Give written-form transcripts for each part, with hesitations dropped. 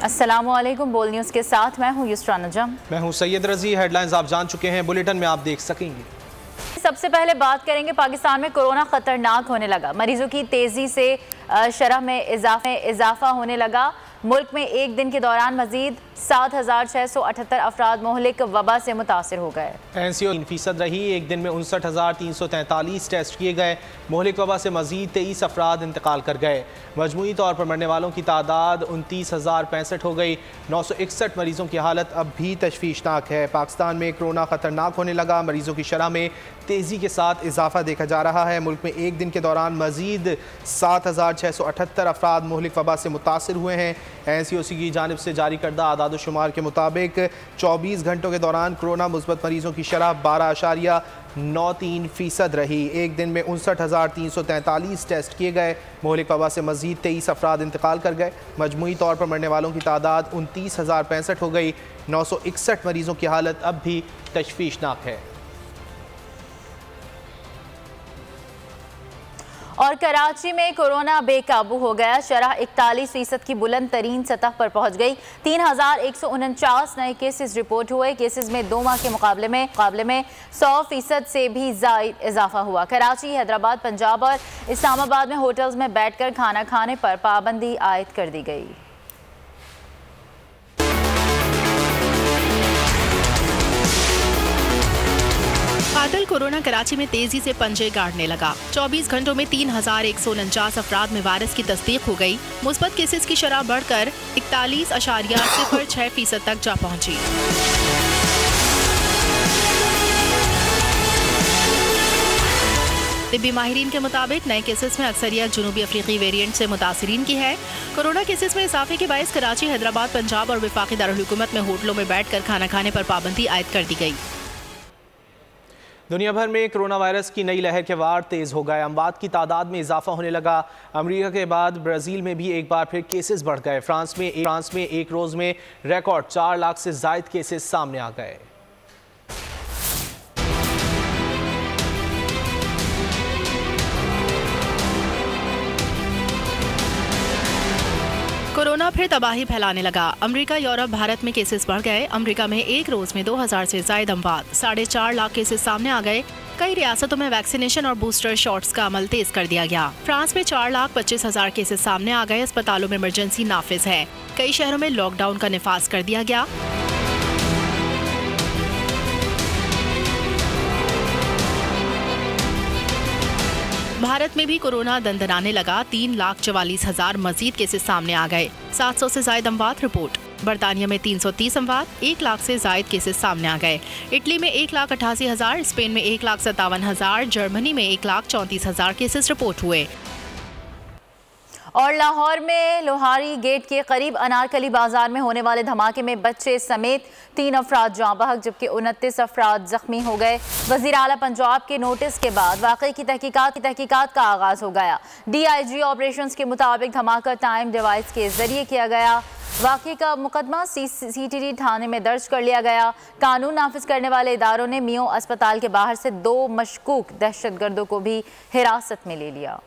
अस्सलामुअलैकुम। बोल न्यूज़ के साथ मैं हूँ युसरा नजम। मैं हूँ सैयद रजी। हेडलाइंस आप जान चुके हैं, बुलेटिन में आप देख सकेंगे। सबसे पहले बात करेंगे, पाकिस्तान में कोरोना खतरनाक होने लगा। मरीजों की तेजी से शरह में इजाफा होने लगा। मुल्क में एक दिन के दौरान मजीद 7,678 अफराद मोहलिक वबा से मुतासर हो गए। NCO 3% रही। एक दिन में 59,343 टेस्ट किए गए। मोहलिक वबा से मजीद 23 अफराद इंतकाल कर गए। मजमूई तौर पर मरने वालों की तादाद 29,065 हो गई। 961 मरीजों की हालत अब भी तशवीशनाक है। पाकिस्तान में कोरोना खतरनाक होने लगा। मरीजों की शरह में तेज़ी के साथ इजाफा देखा जा रहा है। मुल्क में एक दिन के दौरान मजीद 7,678 अफराद मोहलिक वबा से मुतासर हुए हैं। NCOC की जानिब से जारी करदा आदाद-ओ-शुमार के मुताबिक 24 घंटों के दौरान कोरोना मुस्बत मरीजों की शरह 12.93% रही। एक दिन में 59,343 टेस्ट किए गए। मोहलिक वबा से मजीद 23 अफराद इंतकाल कर गए। मजमूई तौर पर मरने वालों की तादाद 29,065 हो गई। 961 मरीजों की हालत अब भी तशवीशनाक है। और कराची में कोरोना बेकाबू हो गया। शरह 41% की बुलंद तरीन सतह पर पहुंच गई। 3,149 नए केसेस रिपोर्ट हुए। केसेस में 2 माह के मुकाबले में 100% से भी ज़ायद इजाफा हुआ। कराची, हैदराबाद, पंजाब और इस्लामाबाद में होटल्स में बैठकर खाना खाने पर पाबंदी आयद कर दी गई। कातिल कोरोना कराची में तेजी से पंजे गाड़ने लगा। 24 घंटों में 3,149 अफराद में वायरस की तस्दीक हो गई। मुस्बत केसेस की शरह बढ़कर 41.06% तक जा पहुंची। तिब्बी माहिरीन के मुताबिक नए केसेस में अक्सरियत जनूबी अफ्रीकी वेरिएंट से मुतासरीन की है। कोरोना केसेस में इजाफे के बायस कराची, हैदराबाद, पंजाब और वफाकी दारुल हुकूमत में होटलों में बैठकर खाना खाने पर पाबंदी आयद कर दी गई। दुनिया भर में कोरोना वायरस की नई लहर के वार तेज़ हो गए। अमवात की तादाद में इजाफा होने लगा। अमेरिका के बाद ब्राज़ील में भी एक बार फिर केसेस बढ़ गए। फ्रांस में एक रोज़ में रिकॉर्ड 4 लाख से ज़ायद केसेस सामने आ गए। कोरोना फिर तबाही फैलाने लगा। अमेरिका, यूरोप, भारत में केसेस बढ़ गए। अमेरिका में एक रोज में 2,000 से ज्यादा अमवात, 4.5 लाख केसेस सामने आ गए। कई रियासतों में वैक्सीनेशन और बूस्टर शॉट्स का अमल तेज कर दिया गया। फ्रांस में 4,25,000 केसेस सामने आ गए। अस्पतालों में इमरजेंसी नाफिज है। कई शहरों में लॉकडाउन का निफाज कर दिया गया। भारत में भी कोरोना दंदनाने लगा। 3,44,000 मजीद केसेस सामने आ गए। 700 से ज्यादा अमवात रिपोर्ट। बरतानिया में 330 अमवात, 1 लाख से ज्यादा केसेस सामने आ गए। इटली में 1,88,000, स्पेन में 1,57,000, जर्मनी में 1,34,000 केसेस रिपोर्ट हुए। और लाहौर में लोहारी गेट के करीब अनारकली बाजार में होने वाले धमाके में बच्चे समेत 3 अफराद जाँ बहक जबकि 29 अफराद जख्मी हो गए। वज़ीर आला पंजाब के नोटिस के बाद वाक़े की तहकीकात का आगाज़ हो गया। DIG ऑपरेशंस के मुताबिक धमाका टाइम डिवाइस के जरिए किया गया। वाक़े का मुकदमा CTD थाने में दर्ज कर लिया गया। कानून नाफिज करने वाले इदारों ने मियो अस्पताल के बाहर से 2 मशकूक दहशतगर्दों को भी हिरासत में ले लिया।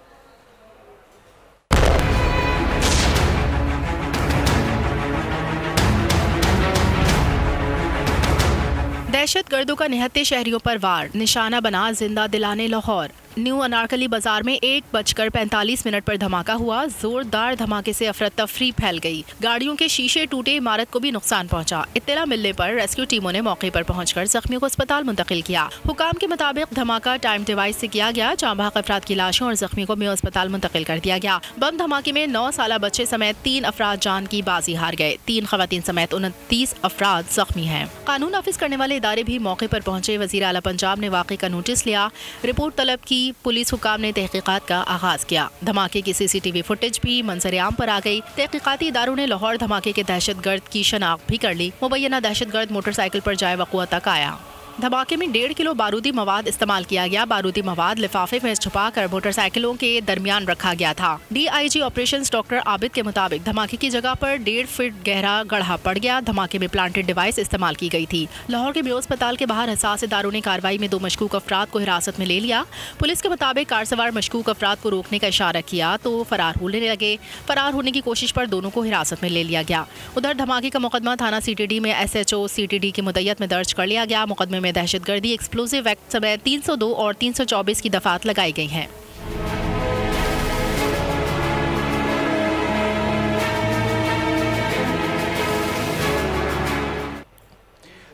दहशतगर्दों का निहत्ते शहरियों पर वार, निशाना बना जिंदा दिलाने लाहौर। न्यू अनारकली बाजार में 1:45 पर धमाका हुआ। जोरदार धमाके से अफरा तफरी फैल गई। गाड़ियों के शीशे टूटे, इमारत को भी नुकसान पहुंचा। इत्तला मिलने पर रेस्क्यू टीमों ने मौके पर पहुंचकर जख्मियों को अस्पताल मुंतकिल किया। हुकाम के मुताबिक धमाका टाइम डिवाइस से किया गया। जाँ बहक अफराद की लाशों और जख्मियों को मियो अस्पताल मुंतकिल कर दिया गया। बम धमाके में 9 साला बच्चे समेत 3 अफराद जान की बाजी हार गए। 3 खवातीन समेत 29 अफराद जख्मी हैं। कानून नाफिज करने वाले इदारे भी मौके पर पहुंचे। वज़ीर आला पंजाब ने वाक़े का नोटिस लिया, रिपोर्ट तलब की। पुलिस हुकाम ने तहकीकात का आगाज किया। धमाके की CCTV फुटेज भी मंजर आम पर आ गई। तहकीकाती इदारों ने लाहौर धमाके के दहशतगर्द की शनाख्त भी कर ली। मुबैना दहशतगर्द मोटरसाइकिल पर जाए वक़ुआ तक आया। धमाके में 1.5 किलो बारूदी मवाद इस्तेमाल किया गया। बारूदी मवाद लिफाफे में छुपाकर मोटरसाइकिलों के दरमियान रखा गया था। DIG ऑपरेशंस डॉक्टर आबिद के मुताबिक धमाके की जगह पर 1.5 फीट गहरा गड्ढा पड़ गया। धमाके में प्लांटेड डिवाइस इस्तेमाल की गई थी। लाहौर के मेयो अस्पताल के बाहर हसास इदारों ने कार्रवाई में 2 मशकूक अफराद को हिरासत में ले लिया। पुलिस के मुताबिक कार सवार मशकूक अफराद को रोकने का इशारा किया तो फरार होने लगे। फरार होने की कोशिश पर दोनों को हिरासत में ले लिया गया। उधर धमाके का मुकदमा थाना CTD में SHO CTD की मुद्दत में दर्ज कर लिया गया। मुकदमे में दहशतगर्दी, एक्सप्लोजिव एक्ट समेत 302 और 324 की दफात लगाई गई हैं।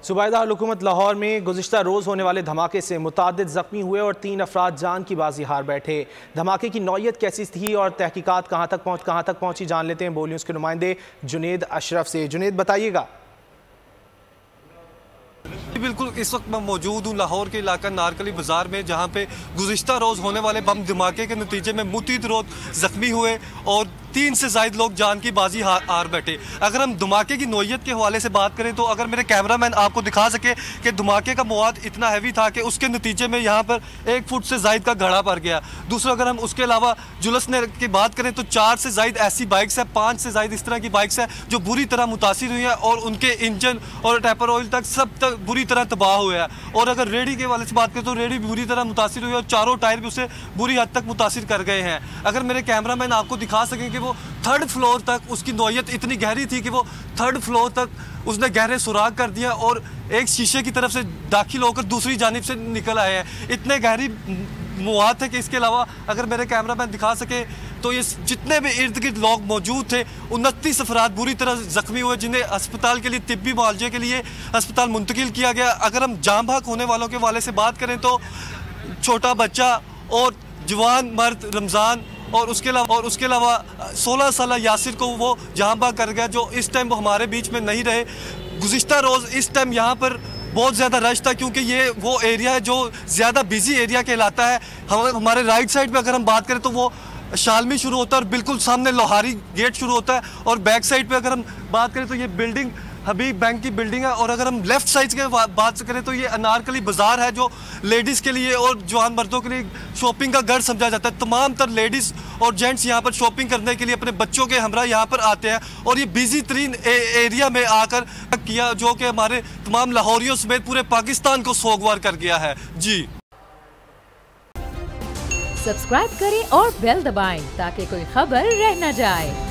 सूबादार हुकूमत लाहौर में गुज़िश्ता रोज़ होने वाले धमाके से मुतादिद ज़ख्मी हुए और 3 अफराद जान की बाजी हार बैठे। धमाके की नौयत कैसी थी और तहकीकात कहाँ तक पहुँची, जान लेते हैं बोल न्यूज़ के नुमाइंदे जुनेद अशरफ से। जुनेद, बताइएगा। बिल्कुल, इस वक्त मैं मौजूद हूँ लाहौर के इलाका नारकली बाजार में, जहाँ पे गुज़िश्ता रोज़ होने वाले बम धमाके के नतीजे में मुतअद्दिद लोग ज़ख्मी हुए और 3 से ज़ायद लोग जान की बाजी हार बैठे। अगर हम धमाके की नौयत के हवाले से बात करें तो अगर मेरे कैमरामैन आपको दिखा सके कि धमाके का मवाद इतना हैवी था कि उसके नतीजे में यहाँ पर 1 फुट से ज़ायद का गड्ढा पड़ गया। दूसरा, अगर हम उसके अलावा जुलसने की बात करें तो 4 से ज़ायद ऐसी बाइक्स है, 5 से ज़ायद इस तरह की बाइक्स है जो बुरी तरह मुतासिर हुई है और उनके इंजन और टैपर ऑयल तक सब तक बुरी तरह तबाह हुआ है। और अगर रेडी के हवाले से बात करें तो रेडी बुरी तरह मुतासिर हुई है और चारों टायर भी उसे बुरी हद तक मुतासिर कर गए हैं। अगर मेरे कैमरामैन आपको दिखा सकें कि वो 3rd फ्लोर तक, उसकी नौयत इतनी गहरी थी कि वो 3rd फ्लोर तक उसने गहरे सुराग कर दिया और एक शीशे की तरफ से दाखिल होकर दूसरी जानिब से निकल आए हैं। इतने गहरी मवाद थे कि इसके अलावा अगर मेरे कैमरामैन दिखा सके तो ये जितने भी इर्द गिर्द लोग मौजूद थे 29 अफराद बुरी तरह जख्मी हुए, जिन्हें अस्पताल के लिए तिब्बी मुआवजे के लिए अस्पताल मुंतकिल किया गया। अगर हम जाम भाग होने वालों के हवाले से बात करें तो छोटा बच्चा और जवान मर्द रमज़ान और उसके अलावा 16 साल यासिर को वो जहाँ भाग कर गया, जो इस टाइम वो हमारे बीच में नहीं रहे। गुज़िश्ता रोज़ इस टाइम यहाँ पर बहुत ज़्यादा रश था क्योंकि ये वो एरिया है जो ज़्यादा बिजी एरिया कहलाता है। हमारे राइट साइड पे अगर हम बात करें तो वो शालमी शुरू होता है और बिल्कुल सामने लोहारी गेट शुरू होता है और बैक साइड पे अगर हम बात करें तो ये बिल्डिंग हबीब बैंक की बिल्डिंग है। और अगर हम लेफ्ट साइड के बात करें तो ये अनारकली बाजार है जो लेडीज़ के लिए और जवान मर्दों के लिए शॉपिंग का घर समझा जाता है। तमाम तर लेडीज़ और जेंट्स यहाँ पर शॉपिंग करने के लिए अपने बच्चों के हमरा यहाँ पर आते हैं और ये बिजी तरीन एरिया में आकर किया जो कि हमारे तमाम लाहौरियों समेत पूरे पाकिस्तान को सोगवार कर गया है। जी, सब्सक्राइब करें और बेल दबाएं ताकि कोई खबर रह न जाए।